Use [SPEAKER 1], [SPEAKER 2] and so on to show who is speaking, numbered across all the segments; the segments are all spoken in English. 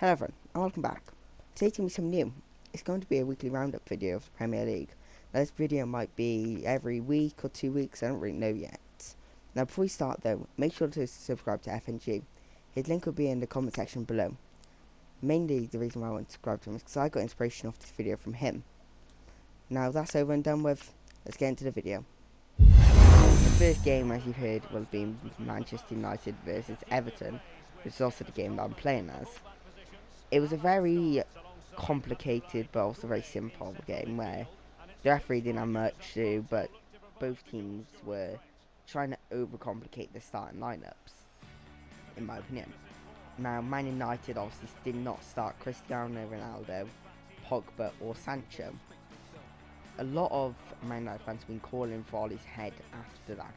[SPEAKER 1] Hello everyone, and welcome back. Today's going to be something new. It's going to be a weekly roundup video of the Premier League. Now, this video might be every week or 2 weeks, I don't really know yet. Now before we start though, make sure to subscribe to FNG. His link will be in the comment section below. Mainly the reason why I want to subscribe to him is because I got inspiration off this video from him. Now that's over and done with, let's get into the video. The first game, as you've heard, will be Manchester United versus Everton, which is also the game that I'm playing as. It was a very complicated but also very simple game where the referee didn't have much to do, but both teams were trying to overcomplicate the starting lineups, in my opinion. Now, Man United obviously did not start Cristiano Ronaldo, Pogba or Sancho. A lot of Man United fans have been calling for Ollie's head after that,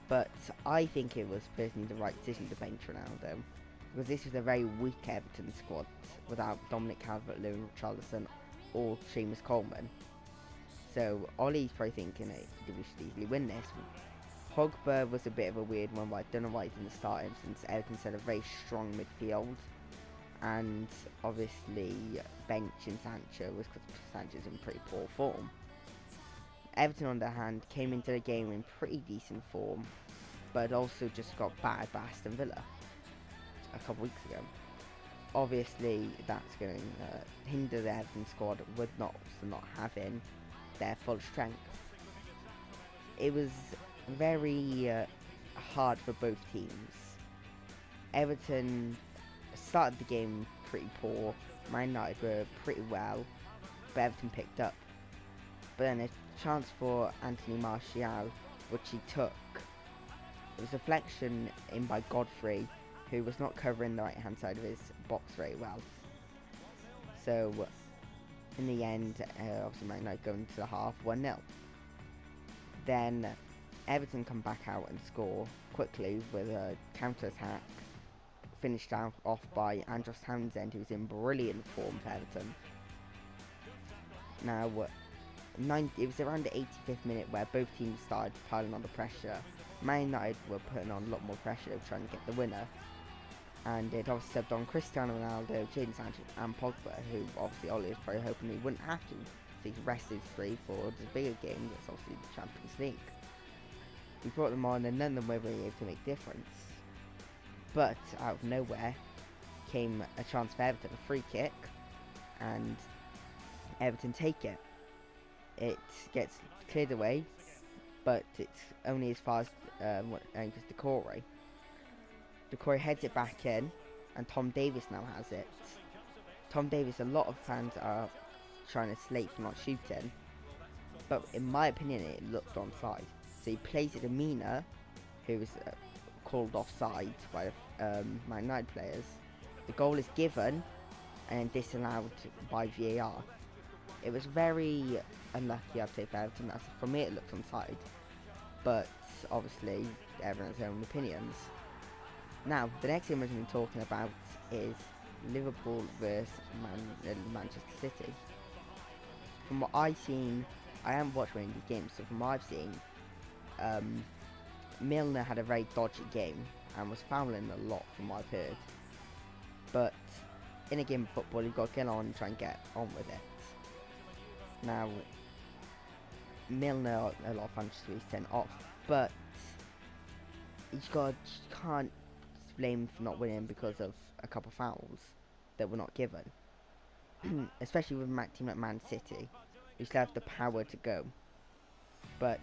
[SPEAKER 1] but I think it was personally the right decision to bench Ronaldo, because this was a very weak Everton squad without Dominic Calvert-Lewin, Richarlison or Seamus Coleman. So Ollie's probably thinking we should easily win this. Pogba was a bit of a weird one, but I don't know why he didn't start him since Everton had a very strong midfield. And obviously benching Sancho was because Sancho's in pretty poor form. Everton on the other hand came into the game in pretty decent form, but also just got battered by Aston Villa a couple weeks ago. Obviously that's going to hinder the Everton squad with not having their full strength. It was very hard for both teams. Everton started the game pretty poor, Man United were pretty well, but Everton picked up. But then a chance for Anthony Martial, which he took. It was a deflection in by Godfrey, who was not covering the right hand side of his box very well. So in the end, obviously Man United going to the half 1-0. Then Everton come back out and score quickly with a counter attack, finished off by Andros Townsend, who was in brilliant form for Everton. Now it was around the 85th minute where both teams started piling on the pressure. Man United were putting on a lot more pressure trying to get the winner, and it obviously subbed on Cristiano Ronaldo, Jadon Sancho and Pogba, who obviously Ollie was probably hoping he wouldn't have to, so he rested 3 for the bigger game, that's obviously the Champions League. He brought them on and none of them were really able to make difference. But out of nowhere came a chance for Everton, a free kick, and Everton take it. It gets cleared away, but it's only as far as Decore. Decore heads it back in, and Tom Davies now has it. Tom Davies, a lot of fans are trying to slate for not shooting, but in my opinion it looked onside. So he plays it to Mina, who was called offside by Man United players. The goal is given and disallowed by VAR. It was very unlucky, I'd say, for Everton. For me it looked onside, but obviously everyone has their own opinions. Now the next game we're going to be talking about is Liverpool versus Manchester City. From what I've seen, I haven't watched any of these games, so from what I've seen, Milner had a very dodgy game and was fouling a lot from what I've heard. But in a game of football, you've got to get on and try and get on with it. Now, Milner, a lot of fans should be sent off, but you can't blame him for not winning because of a couple fouls that were not given. Especially with a team like Man City, who still have the power to go. But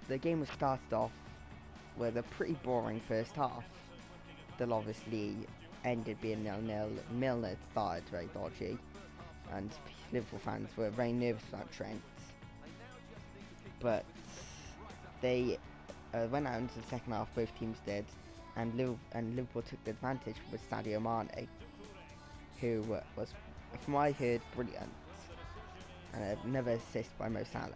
[SPEAKER 1] the game was started off with a pretty boring first half that obviously ended being 0-0. Milner started very dodgy, and Liverpool fans were very nervous about Trent. But they went out into the second half, both teams did, and Liverpool took the advantage with Sadio Mane, who was, from what I heard, brilliant, and another assist by Mo Salah.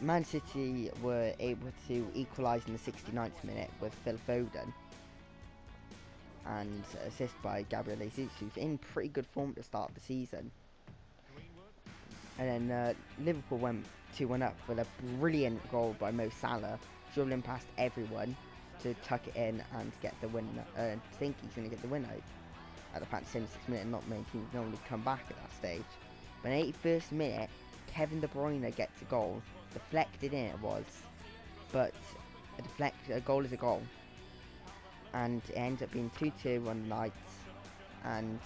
[SPEAKER 1] Man City were able to equalise in the 69th minute with Phil Foden, and assist by Gabriel Jesus, who's in pretty good form at the start of the season. And then Liverpool went 2-1 up with a brilliant goal by Mo Salah, dribbling past everyone to tuck it in and get the win. Think he's going to get the win out at the 76th minute. Not many teams normally come back at that stage. But in the 81st minute, Kevin De Bruyne gets a goal. Deflected in it was, but a goal is a goal, and it ends up being 2-2 on the night. And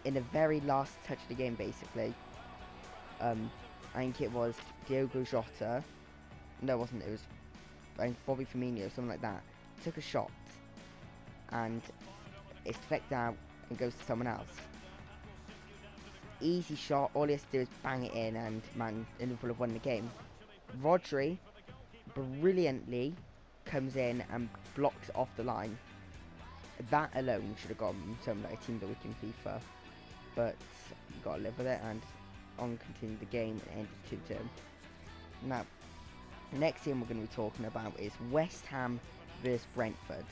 [SPEAKER 1] in the very last touch of the game, basically, I think it was Diogo Jota. No, it wasn't. It was I think Bobby Firmino, something like that. Took a shot, and it's deflected out and goes to someone else. Easy shot. All he has to do is bang it in, and Liverpool have won the game. Rodri brilliantly comes in and blocks off the line. That alone should have gone something like a team of the week in FIFA, but you got to live with it, and on continued the game and ended 2-2. Now, the next game we're going to be talking about is West Ham versus Brentford.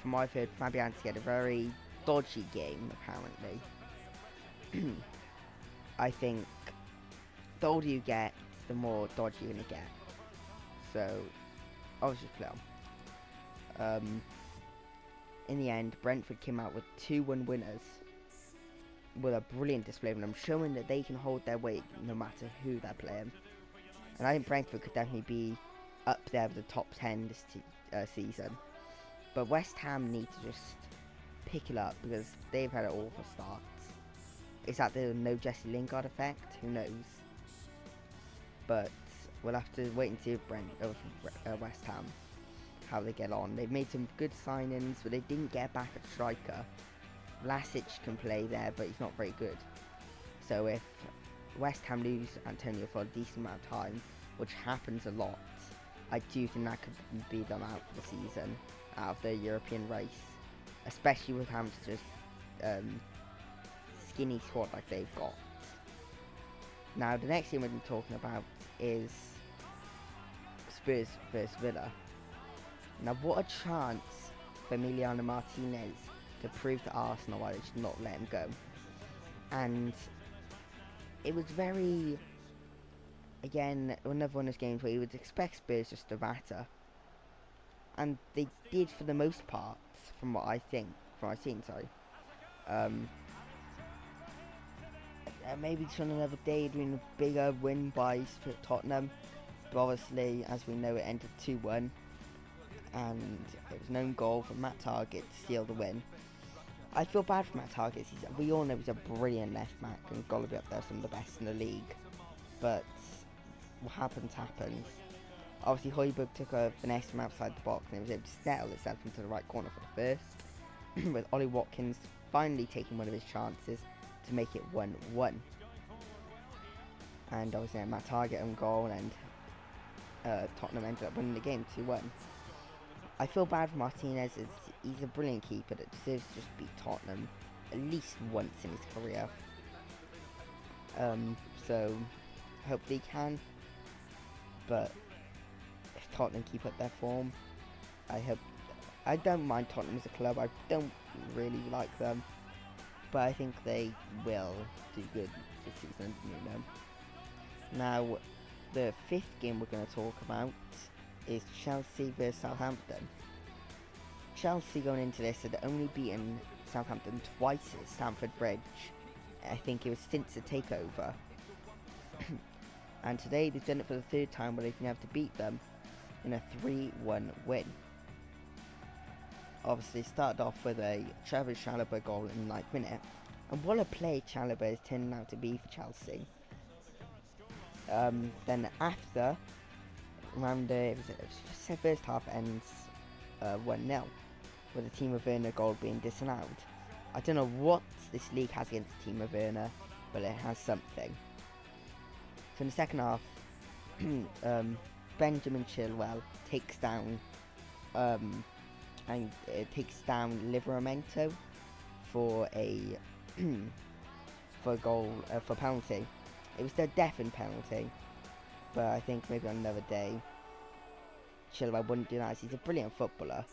[SPEAKER 1] From what I've heard, Fabianski had a very dodgy game, apparently. I think the older you get, the more dodgy you're going to get. So, I was just play on. In the end, Brentford came out with 2-1 winners with a brilliant display of them, showing that they can hold their weight no matter who they're playing. And I think Brentford could definitely be up there with the top 10 this season. But West Ham need to just pick it up because they've had an awful start. Is that the no Jesse Lingard effect? Who knows? But we'll have to wait and see if West Ham, how they get on. They've made some good signings, but they didn't get back a striker. Vlasic can play there, but he's not very good. So if West Ham lose Antonio for a decent amount of time, which happens a lot, I do think that could be them out for the season, out of the European race, especially with Hamster's skinny squad like they've got. Now, the next game we're going to be talking about is Spurs vs Villa. Now, what a chance for Emiliano Martinez to prove to Arsenal why they should not let him go. And it was very, again, another one of those games where you would expect Spurs just to batter. And they did for the most part, from what I've seen, maybe just on another day doing a bigger win by Tottenham. But obviously, as we know, it ended 2-1. And it was an own goal from Matt Targett to steal the win. I feel bad for Matt Targett. We all know he's a brilliant left back and got to be up there some of the best in the league. But what happens. Obviously, Højbjerg took a finesse from outside the box and it was able to settle itself into the right corner for the first. With Ollie Watkins finally taking one of his chances to make it 1-1. And obviously, Matt Targett on goal, and Tottenham ended up winning the game 2-1. I feel bad for Martinez, as he's a brilliant keeper that deserves to just beat Tottenham at least once in his career. So, hopefully he can. But if Tottenham keep up their form, I don't mind Tottenham as a club. I don't really like them, but I think they will do good this season, you know. Now, the fifth game we're going to talk about is Chelsea vs Southampton. Chelsea going into this had only beaten Southampton twice at Stamford Bridge. I think it was since the takeover. And today they've done it for the third time where they've been able to beat them in a 3-1 win. Obviously started off with a Trevor Chalobah goal in the 9th minute. And what a play Chalobah is turning out to be for Chelsea. Then after, around the first half ends 1-0, with the Timo Werner goal being disallowed. I don't know what this league has against Timo Werner, but it has something. So in the second half, Benjamin Chilwell takes down Livramento for a goal for penalty. It was their deafened penalty, but I think maybe on another day Chilwell wouldn't do that, as he's a brilliant footballer.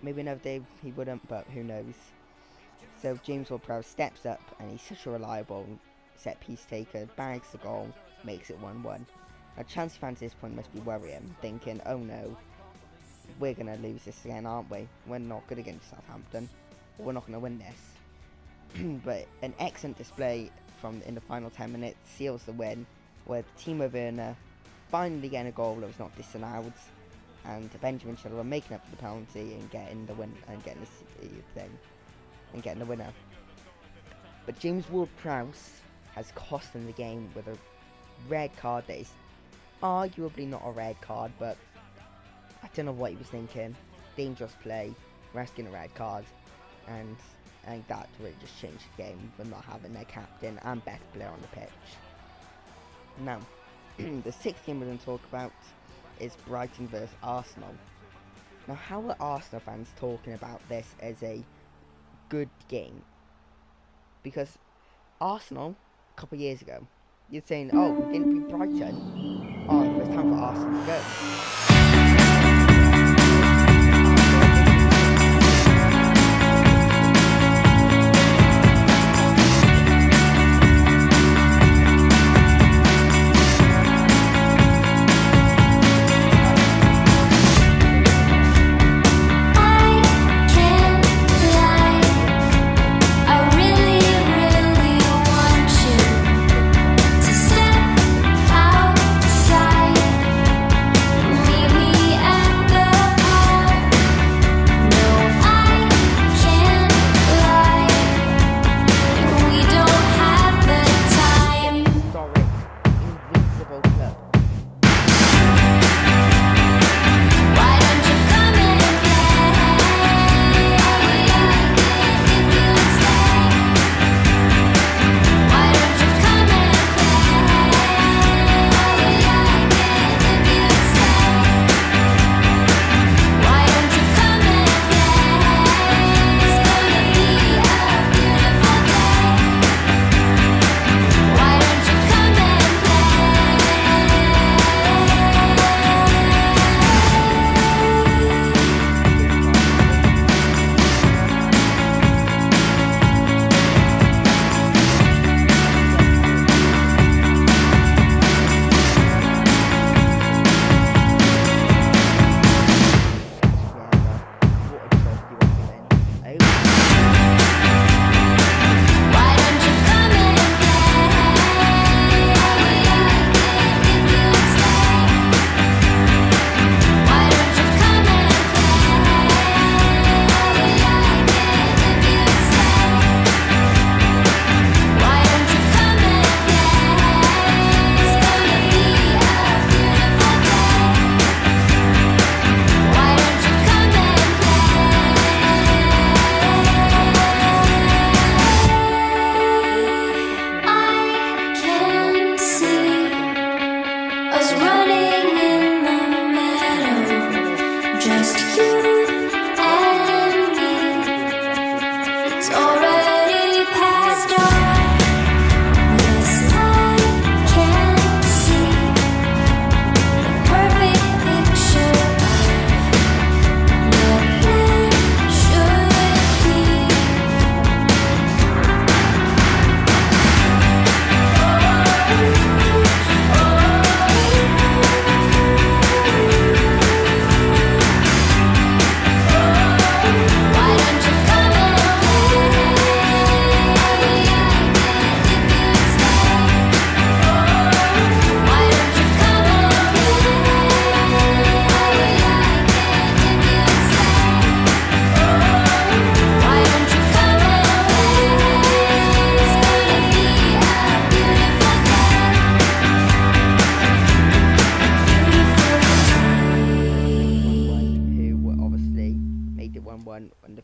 [SPEAKER 1] Maybe another day he wouldn't, but who knows. So James Ward-Prowse steps up, and he's such a reliable set piece taker, bags the goal, makes it 1-1. Now, Chelsea fans at this point must be worrying, thinking, oh no, we're going to lose this again, aren't we? We're not good against Southampton. We're not going to win this. But an excellent display in the final 10 minutes seals the win, with Timo Werner finally getting a goal that was not disallowed, and Benjamin Chilwell making up for the penalty and getting the win and getting the winner. But James Ward-Prowse has cost them the game with a red card that is arguably not a red card, but I don't know what he was thinking. Dangerous play, risking a red card, and that really just changed the game with not having their captain and best player on the pitch. Now, the sixth game we're going to talk about is Brighton vs Arsenal. Now, how are Arsenal fans talking about this as a good game? Because Arsenal, a couple of years ago, you're saying, oh, we didn't beat Brighton. Oh, it's time for Arsenal to go.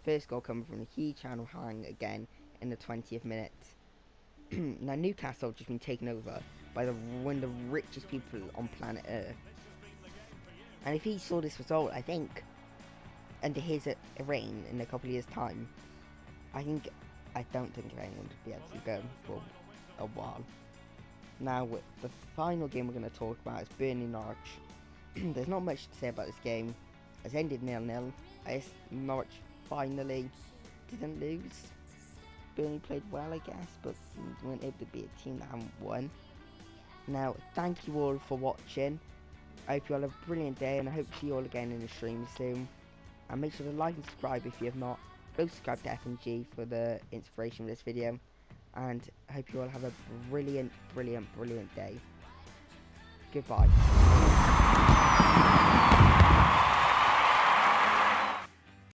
[SPEAKER 1] First goal coming from a huge channel hang again in the 20th minute. Now Newcastle have just been taken over by one of the richest people on planet Earth. And if he saw this result, I think, under his reign in a couple of years' time, I don't think anyone would be able to go for a while. Now, the final game we're going to talk about is Burnley-Norwich. There's not much to say about this game. It's ended 0-0. Norwich finally didn't lose. Burnley played well, I guess, but weren't able to beat a team that haven't won. Now, thank you all for watching. I hope you all have a brilliant day, and I hope to see you all again in the stream soon. And make sure to like and subscribe if you have not. Go subscribe to FNG for the inspiration of this video. And I hope you all have a brilliant, brilliant, brilliant day. Goodbye.